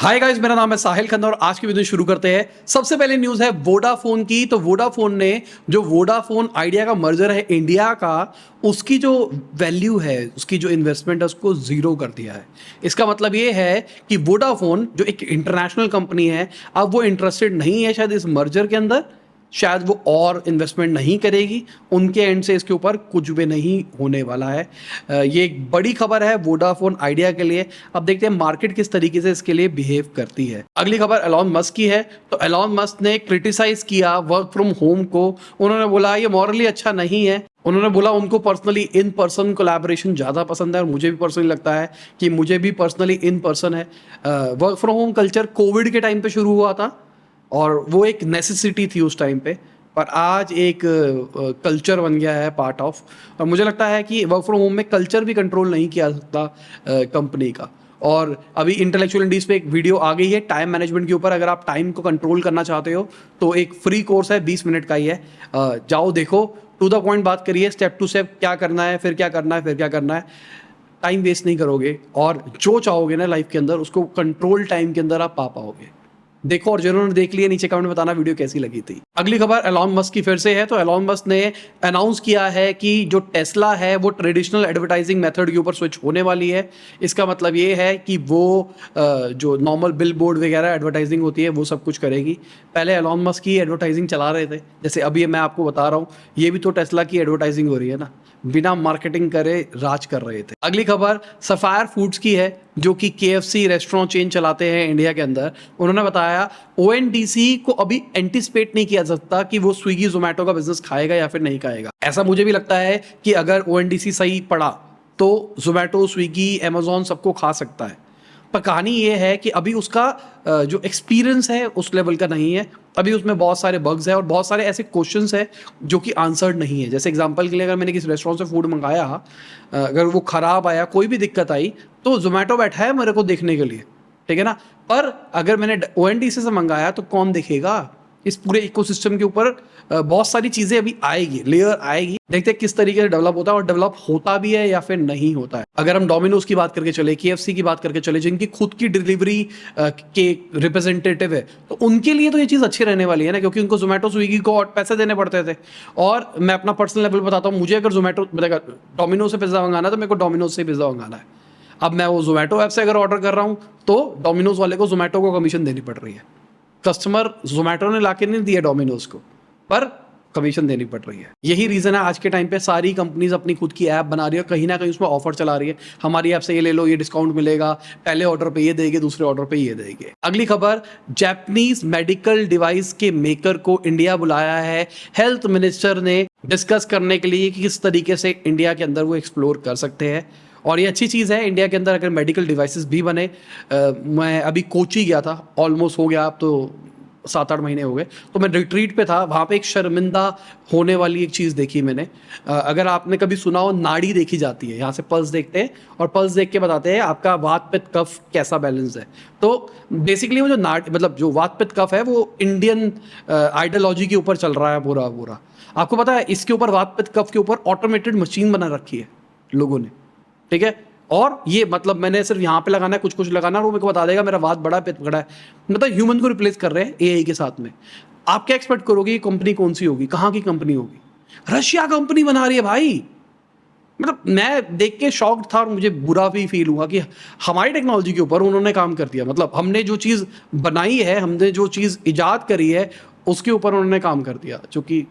Hi guys, मेरा नाम है साहिल खन्ना और आज की वीडियो शुरू करते हैं। सबसे पहले न्यूज़ है वोडाफोन की। तो वोडाफोन ने जो वोडाफोन आइडिया का मर्जर है इंडिया का, उसकी जो वैल्यू है, उसकी जो इन्वेस्टमेंट है, उसको जीरो कर दिया है। इसका मतलब ये है कि वोडाफोन जो एक इंटरनेशनल कंपनी है, अब वो इंटरेस्टेड नहीं है शायद इस मर्जर के अंदर, शायद वो और इन्वेस्टमेंट नहीं करेगी। उनके एंड से इसके ऊपर कुछ भी नहीं होने वाला है। ये एक बड़ी खबर है वोडाफोन आइडिया के लिए। अब देखते हैं मार्केट किस तरीके से इसके लिए बिहेव करती है। अगली खबर एलॉन मस्क की है। तो एलॉन मस्क ने क्रिटिसाइज किया वर्क फ्रॉम होम को। उन्होंने बोला ये मॉरली अच्छा नहीं है। उन्होंने बोला उनको पर्सनली इन पर्सन कोलैबोरेशन ज़्यादा पसंद है और मुझे भी पर्सनली लगता है कि मुझे भी पर्सनली इन पर्सन है। Work from home culture Covid के टाइम पे शुरू हुआ था और वो एक नेसेसिटी थी उस टाइम पे, पर आज एक कल्चर बन गया है पार्ट ऑफ। और मुझे लगता है कि वर्क फ्रॉम होम में कल्चर भी कंट्रोल नहीं किया सकता कंपनी का। और अभी इंटेलेक्चुअल इंडीज पे एक वीडियो आ गई है टाइम मैनेजमेंट के ऊपर। अगर आप टाइम को कंट्रोल करना चाहते हो तो एक फ्री कोर्स है, 20 मिनट का ही है। जाओ देखो, टू द पॉइंट बात करिए, स्टेप टू स्टेप क्या करना है, फिर क्या करना है, फिर क्या करना है। टाइम वेस्ट नहीं करोगे और जो चाहोगे ना लाइफ के अंदर, उसको कंट्रोल टाइम के अंदर आप पा पाओगे। देखो, और जिन्होंने देख लिया नीचे कमेंट में बताना वीडियो कैसी लगी थी। अगली खबर एलॉन मस्क की फिर से है। तो एलॉन मस्क ने अनाउंस किया है कि जो टेस्ला है वो ट्रेडिशनल एडवर्टाइजिंग मेथड के ऊपर स्विच होने वाली है। इसका मतलब ये है कि वो जो नॉर्मल बिल बोर्ड वगैरह एडवर्टाइजिंग होती है वो सब कुछ करेगी। पहले एलॉन मस्क की एडवर्टाइजिंग चला रहे थे, जैसे अभी मैं आपको बता रहा हूँ, ये भी तो टेस्ला की एडवर्टाइजिंग हो रही है ना, बिना मार्केटिंग करे राज कर रहे थे। अगली खबर सफायर फूड्स की है, जो कि KFC रेस्टोरेंट चेन चलाते हैं इंडिया के अंदर। उन्होंने बताया ONDC को अभी एंटिसिपेट नहीं किया जा सकता कि वो स्विगी जोमेटो का बिजनेस खाएगा या फिर नहीं खाएगा। ऐसा मुझे भी लगता है कि अगर ONDC सही पड़ा तो जोमेटो, स्विगी, अमेजोन सबको खा सकता है। पर कहानी ये है कि अभी उसका जो एक्सपीरियंस है उस लेवल का नहीं है। अभी उसमें बहुत सारे बग्स हैं और बहुत सारे ऐसे क्वेश्चंस हैं जो कि आंसर्ड नहीं है। जैसे एग्जांपल के लिए, अगर मैंने किसी रेस्टोरेंट से फूड मंगाया, अगर वो ख़राब आया, कोई भी दिक्कत आई, तो जोमेटो बैठा है मेरे को देखने के लिए, ठीक है ना। पर अगर मैंने ONDC से मंगाया तो कौन देखेगा? इस पूरे इकोसिस्टम के ऊपर बहुत सारी चीज़ें अभी आएगी, लेयर आएगी। देखते हैं किस तरीके से डेवलप होता है और डेवलप होता भी है या फिर नहीं होता है। अगर हम डोमिनोज की बात करके चले, KFC की बात करके चले, जिनकी खुद की डिलीवरी के रिप्रेजेंटेटिव है, तो उनके लिए तो ये चीज़ अच्छी रहने वाली है ना, क्योंकि उनको जोमेटो, स्विगी को और पैसे देने पड़ते थे। और मैं अपना पर्सनल लेवल बताता हूँ, मुझे अगर जोमेटो डोमिनोज से पिज़्ज़ा मंगाना है तो मेरे को डोमिनोज से पिज़्ज़ा मंगाना है। अब मैं वो जोमेटो ऐप से अगर ऑर्डर कर रहा हूँ तो डोमिनोज वाले को जोमेटो को कमीशन देनी पड़ रही है। कस्टमर जोमेटो ने लाके नहीं दिया डोमिनोज को, पर कमीशन देनी पड़ रही है। यही रीजन है आज के टाइम पे सारी कंपनीज अपनी खुद की ऐप बना रही है, कहीं ना कहीं उसमें ऑफर चला रही है। हमारी ऐप से ये ले लो, ये डिस्काउंट मिलेगा, पहले ऑर्डर पे ये देंगे, दूसरे ऑर्डर पे ये देंगे। अगली खबर, जापानीज मेडिकल डिवाइस के मेकर को इंडिया बुलाया है हेल्थ मिनिस्टर ने, डिस्कस करने के लिए कि किस तरीके से इंडिया के अंदर वो एक्सप्लोर कर सकते हैं। और ये अच्छी चीज़ है इंडिया के अंदर अगर मेडिकल डिवाइसेस भी बने। मैं अभी कोची गया था, ऑलमोस्ट हो गया, अब तो 7-8 महीने हो गए, तो मैं रिट्रीट पे था। वहाँ पे एक शर्मिंदा होने वाली एक चीज़ देखी मैंने। अगर आपने कभी सुना हो, नाड़ी देखी जाती है, यहाँ से पल्स देखते हैं और पल्स देख के बताते हैं आपका वात पित्त कफ कैसा बैलेंस है। तो बेसिकली वो जो मतलब जो वात पित्त कफ है वो इंडियन आइडियोलॉजी के ऊपर चल रहा है पूरा पूरा। आपको पता है इसके ऊपर, वात पित्त कफ के ऊपर ऑटोमेटेड मशीन बना रखी है लोगों ने, ठीक है। और ये मतलब मैंने सिर्फ यहाँ पे लगाना है, कुछ कुछ लगाना है और वो मेरे को बता देगा मेरा वात बड़ा है, पित्त बड़ा है। मतलब ह्यूमन को रिप्लेस कर रहे हैं AI के साथ में। आप क्या एक्सपेक्ट करोगे ये कंपनी कौन सी होगी, कहाँ की कंपनी होगी? रशिया कंपनी बना रही है भाई। मतलब मैं देख के शॉक्ड था और मुझे बुरा भी फील हुआ कि हमारी टेक्नोलॉजी के ऊपर उन्होंने काम कर दिया। मतलब हमने जो चीज़ बनाई है, हमने जो चीज़ ईजाद करी है, उसके ऊपर उन्होंने काम कर दिया, जो कि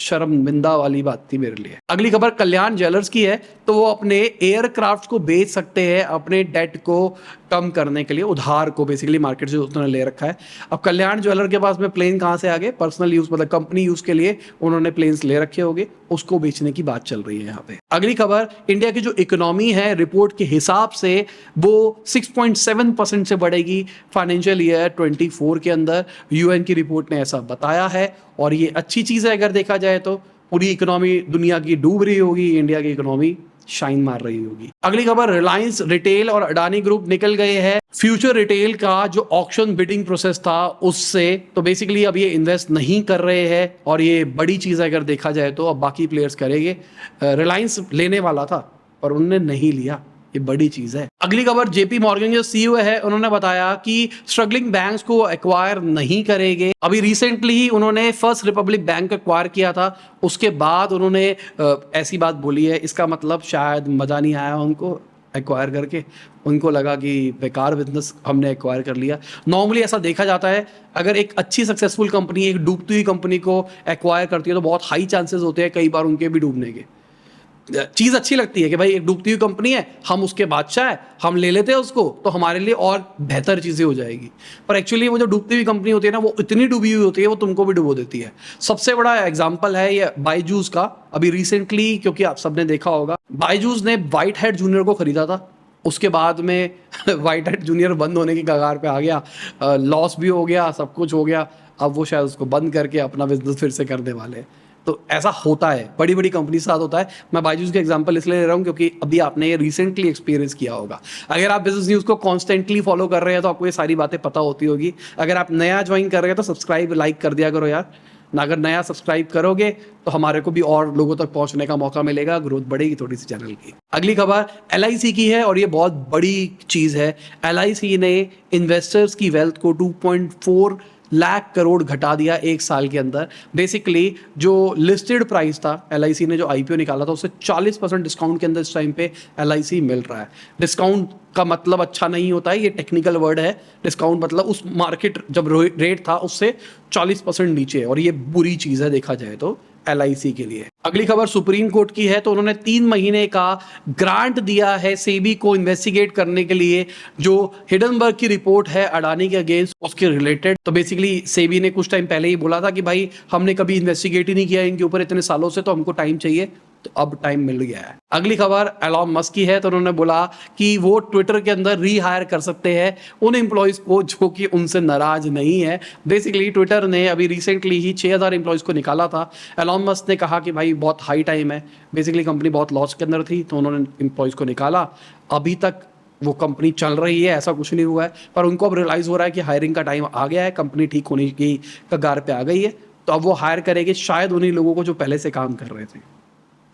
शर्मिंदा वाली बात थी मेरे लिए। अगली खबर कल्याण ज्वेलर्स की है। तो वो अपने एयरक्राफ्ट को बेच सकते हैं अपने डेट को कम करने के लिए, उधार को बेसिकली मार्केट से उन्होंने ले रखा है। अब कल्याण ज्वेलर के पास में प्लेन कहाँ से आ गए? पर्सनल यूज, मतलब कंपनी यूज के लिए उन्होंने प्लेन्स ले रखे होंगे, उसको बेचने की बात चल रही है यहाँ पे। अगली खबर, इंडिया की जो इकोनॉमी है रिपोर्ट के हिसाब से वो 6.7% से बढ़ेगी फाइनेंशियल ईयर 24 के अंदर। UN की रिपोर्ट ने ऐसा बताया है और ये अच्छी चीज़ है। अगर देखा जाए तो पूरी इकोनॉमी दुनिया की डूब रही होगी, इंडिया की इकोनॉमी शाइन मार रही होगी। अगली खबर, रिलायंस रिटेल और अडानी ग्रुप निकल गए हैं फ्यूचर रिटेल का जो ऑक्शन बिडिंग प्रोसेस था उससे। तो बेसिकली अब ये इन्वेस्ट नहीं कर रहे हैं और ये बड़ी चीज़ है अगर देखा जाए तो। अब बाकी प्लेयर्स करेंगे। रिलायंस लेने वाला था पर उनने नहीं लिया, ये बड़ी चीज है। अगली खबर, जेपी मॉर्गन जो सीईओ है उन्होंने बताया कि स्ट्रगलिंग बैंक्स को एक्वायर नहीं करेंगे। अभी रिसेंटली ही उन्होंने फर्स्ट रिपब्लिक बैंक एक्वायर किया था, उसके बाद उन्होंने ऐसी बात बोली है। इसका मतलब शायद मजा नहीं आया उनको एक्वायर करके, उनको लगा कि बेकार बिजनेस हमने एक्वायर कर लिया। नॉर्मली ऐसा देखा जाता है, अगर एक अच्छी सक्सेसफुल कंपनी एक डूबती हुई कंपनी को एक्वायर करती है तो बहुत हाई चांसेस होते हैं कई बार उनके भी डूबने के। चीज़ अच्छी लगती है कि भाई एक डूबती हुई कंपनी है, हम उसके बादशाह है, हम ले लेते हैं उसको तो हमारे लिए और बेहतर चीज़ें हो जाएगी। पर एक्चुअली वो जो डूबती हुई कंपनी होती है ना, वो इतनी डूबी हुई होती है वो तुमको भी डुबो देती है। सबसे बड़ा एग्जाम्पल है ये बायजूस का। अभी रिसेंटली, क्योंकि आप सबने देखा होगा, बायजूस ने व्हाइट हेड जूनियर को खरीदा था, उसके बाद में व्हाइट हेड जूनियर बंद होने की कगार पे आ गया, लॉस भी हो गया, सब कुछ हो गया। अब वो शायद उसको बंद करके अपना बिजनेस फिर से करने वाले हैं। तो ऐसा होता है, बड़ी बड़ी कंपनी के साथ होता है। मैं बायजूस का एग्जांपल इसलिए ले रहा हूँ क्योंकि अभी आपने ये रिसेंटली एक्सपीरियंस किया होगा। अगर आप बिजनेस न्यूज़ को कॉन्स्टेंटली फॉलो कर रहे हैं तो आपको ये सारी बातें पता होती होगी। अगर आप नया ज्वाइन कर रहे हैं तो सब्सक्राइब लाइक कर दिया करो यार ना। अगर नया सब्सक्राइब करोगे तो हमारे को भी और लोगों तक पहुंचने का मौका मिलेगा, ग्रोथ बढ़ेगी थोड़ी सी चैनल की। अगली खबर LIC की है और ये बहुत बड़ी चीज़ है। LIC ने इन्वेस्टर्स की वेल्थ को 2.4 लाख करोड़ घटा दिया एक साल के अंदर। बेसिकली जो लिस्टेड प्राइस था, LIC ने जो IPO निकाला था उससे 40% डिस्काउंट के अंदर इस टाइम पे LIC मिल रहा है। डिस्काउंट का मतलब अच्छा नहीं होता है, ये टेक्निकल वर्ड है। डिस्काउंट मतलब उस मार्केट जब रेट था उससे 40% नीचे है और ये बुरी चीज़ है देखा जाए तो LIC के लिए। अगली खबर सुप्रीम कोर्ट की है। तो उन्होंने 3 महीने का ग्रांट दिया है सेबी को इन्वेस्टिगेट करने के लिए जो हिडनबर्ग की रिपोर्ट है अडानी के अगेंस्ट, उसके रिलेटेड। तो बेसिकली सेबी ने कुछ टाइम पहले ही बोला था कि भाई हमने कभी इन्वेस्टिगेट ही नहीं किया इनके ऊपर इतने सालों से, तो हमको टाइम चाहिए, तो अब टाइम मिल गया है। अगली खबर एलॉन मस्क की है। तो उन्होंने बोला कि वो ट्विटर के अंदर रीहायर कर सकते हैं उन एम्प्लॉयज को जो कि उनसे नाराज नहीं है। बेसिकली ट्विटर ने अभी रिसेंटली ही 6000 एम्प्लॉयज को निकाला था। एलॉन मस्क ने कहा कि भाई बहुत हाई टाइम है, बेसिकली कंपनी बहुत लॉस के अंदर थी तो उन्होंने एम्प्लॉयज को निकाला। अभी तक वो कंपनी चल रही है, ऐसा कुछ नहीं हुआ है, पर उनको अब रियलाइज हो रहा है कि हायरिंग का टाइम आ गया है, कंपनी ठीक होने की कगार पे आ गई है, तो अब वो हायर करेंगे शायद उन्हीं लोगों को जो पहले से काम कर रहे थे।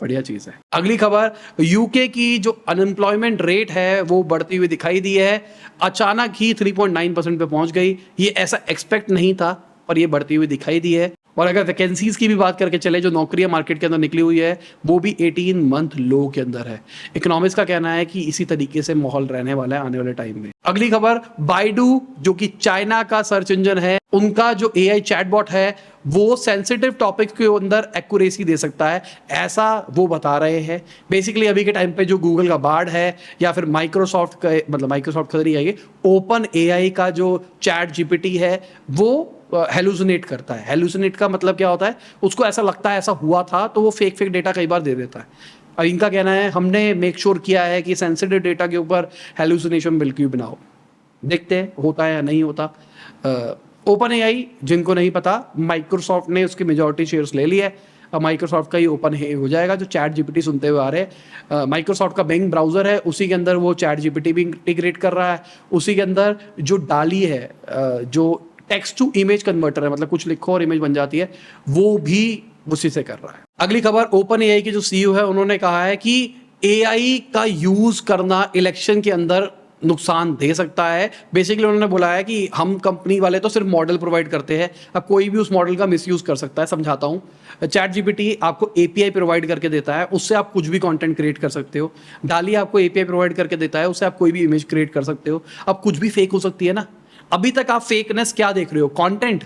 बढ़िया चीज है। अगली खबर, यूके की जो अनएम्प्लॉयमेंट रेट है वो बढ़ती हुई दिखाई दी है। अचानक ही 3.9% पे पहुंच गई। ये ऐसा एक्सपेक्ट नहीं था पर ये बढ़ती हुई दिखाई दी है। और अगर वैकेंसीज की भी बात करके चले, जो नौकरियां मार्केट के अंदर निकली हुई है वो भी 18 मंथ लो के अंदर है। इकोनॉमिक्स का कहना है कि इसी तरीके से माहौल रहने वाला है आने वाले टाइम में। अगली खबर, बाइडू जो कि चाइना का सर्च इंजन है, उनका जो AI चैटबॉट है वो सेंसिटिव टॉपिक के अंदर एक्यूरेसी दे सकता है, ऐसा वो बता रहे हैं। बेसिकली अभी के टाइम पे जो गूगल का बार्ड है या फिर माइक्रोसॉफ्ट का, मतलब माइक्रोसॉफ्ट खरीद आएगी, ओपन AI का जो चैट GPT है वो हेलुसिनेट करता है। हेलुसिनेट का मतलब क्या होता है, उसको ऐसा लगता है ऐसा हुआ था, तो वो फेक डेटा कई बार दे देता है। और इनका कहना है हमने मेक श्योर किया है कि सेंसिटिव डेटा के ऊपर हेलुसिनेशन बिल्कुल बनाओ। देखते हैं होता है या नहीं होता। ओपन AI जिनको नहीं पता, माइक्रोसॉफ्ट ने उसके मेजॉरिटी शेयर्स ले लिए। अब माइक्रोसॉफ्ट का ही ओपन AI हो जाएगा जो चैट GPT सुनते हुए आ रहे हैं। माइक्रोसॉफ्ट का बिंग ब्राउजर है, उसी के अंदर वो चैट GPT भी इंटीग्रेट कर रहा है। उसी के अंदर जो डाली है, जो टेक्स्ट टू इमेज कन्वर्टर है, मतलब कुछ लिखो और इमेज बन जाती है, वो भी उसी से कर रहा है। अगली खबर, ओपन AI के जो CEO है उन्होंने कहा है कि AI का यूज करना इलेक्शन के अंदर नुकसान दे सकता है। बेसिकली उन्होंने बोला है कि हम कंपनी वाले तो सिर्फ मॉडल प्रोवाइड करते हैं, अब कोई भी उस मॉडल का मिसयूज कर सकता है। समझाता हूं, चैट GPT आपको API प्रोवाइड करके देता है, उससे आप कुछ भी कंटेंट क्रिएट कर सकते हो। डाली आपको API प्रोवाइड करके देता है, उससे आप कोई भी इमेज क्रिएट कर सकते हो। अब कुछ भी फेक हो सकती है ना। अभी तक आप फेकनेस क्या देख रहे हो, कंटेंट।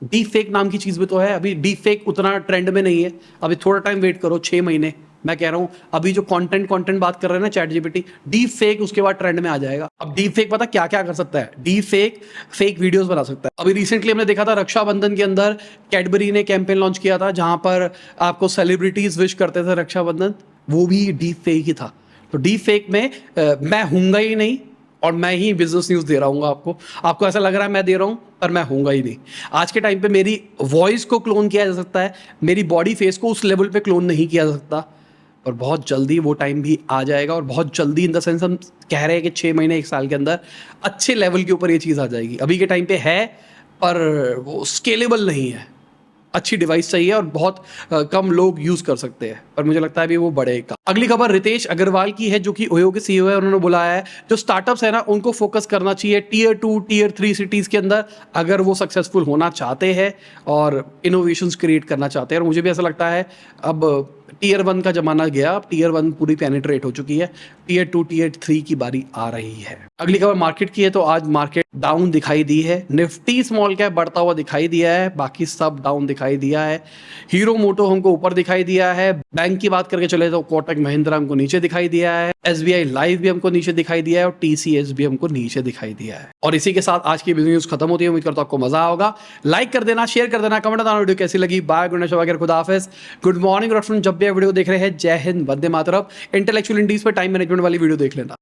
डीप फेक नाम की चीज भी तो है, अभी डीप फेक उतना ट्रेंड में नहीं है, अभी थोड़ा टाइम वेट करो, 6 महीने। मैं कह रहा हूं अभी जो कंटेंट बात कर रहे हैं ना चैट GPT, डीप फेक उसके बाद ट्रेंड में आ जाएगा। अब डीप फेक पता क्या क्या कर सकता है, डीप फेक वीडियोस बना सकता है। अभी रिसेंटली हमने देखा था रक्षाबंधन के अंदर कैडबरी ने कैंपेन लॉन्च किया था जहां पर आपको सेलिब्रिटीज विश करते थे रक्षाबंधन, वो भी डीप फेक ही था। तो डीप फेक में मैं हूंगा ही नहीं और मैं ही बिजनेस न्यूज़ दे रहा हूँ आपको ऐसा लग रहा है मैं दे रहा हूँ, पर मैं हूँगा ही नहीं। आज के टाइम पे मेरी वॉइस को क्लोन किया जा सकता है, मेरी बॉडी फेस को उस लेवल पे क्लोन नहीं किया जा सकता, और बहुत जल्दी वो टाइम भी आ जाएगा। और बहुत जल्दी इन द सेंस हम कह रहे हैं कि 6 महीने 1 साल के अंदर अच्छे लेवल के ऊपर ये चीज़ आ जाएगी। अभी के टाइम पे है पर वो स्केलेबल नहीं है। अच्छी डिवाइस चाहिए और बहुत कम लोग यूज कर सकते हैं, पर मुझे लगता है अभी वो बढ़ेगा। अगली खबर रितेश अग्रवाल की है, जो कि ओयो के सीईओ है। उन्होंने बोला है जो स्टार्टअप्स है ना, उनको फोकस करना चाहिए टीयर 2 टीयर 3 सिटीज के अंदर, अगर वो सक्सेसफुल होना चाहते हैं और इनोवेशंस क्रिएट करना चाहते हैं। और मुझे भी ऐसा लगता है अब टीयर 1 का जमाना गया, अब टीयर 1 पूरी पेनिट्रेट हो चुकी है, टीयर 2 टीयर 3 की बारी आ रही है। अगली खबर मार्केट की है, तो आज मार्केट डाउन दिखाई दी है। निफ्टी स्मॉल कैप बढ़ता हुआ दिखाई दिया है, बाकी सब डाउन दिखाई दिया है। हीरो मोटो हमको ऊपर दिखाई दिया है। बैंक की बात करके चले तो कोटक महिंद्रा हमको नीचे दिखाई दिया है। एसबीआई लाइव भी हमको नीचे दिखाई दिया है और टीसीएस भी हमको नीचे दिखाई दिया है। और इसी के साथ आज की बिजनेस न्यूज खत्म होती है। उम्मीद करता हूं आपको मजा होगा। लाइक कर देना, शेयर कर देना, कमेंट बताना वीडियो कैसी लगी। बाय, गुड नाइट, वगैरह, खुदा हाफिज, गुड मॉर्निंग, गुड आफ्टरनून, जब भी वीडियो देख रहे हैं। जय हिंद, वंदे मातरम। इंटेलेक्चुअल इंडीज पे टाइम मैनेजमेंट वाली वीडियो देख लेना।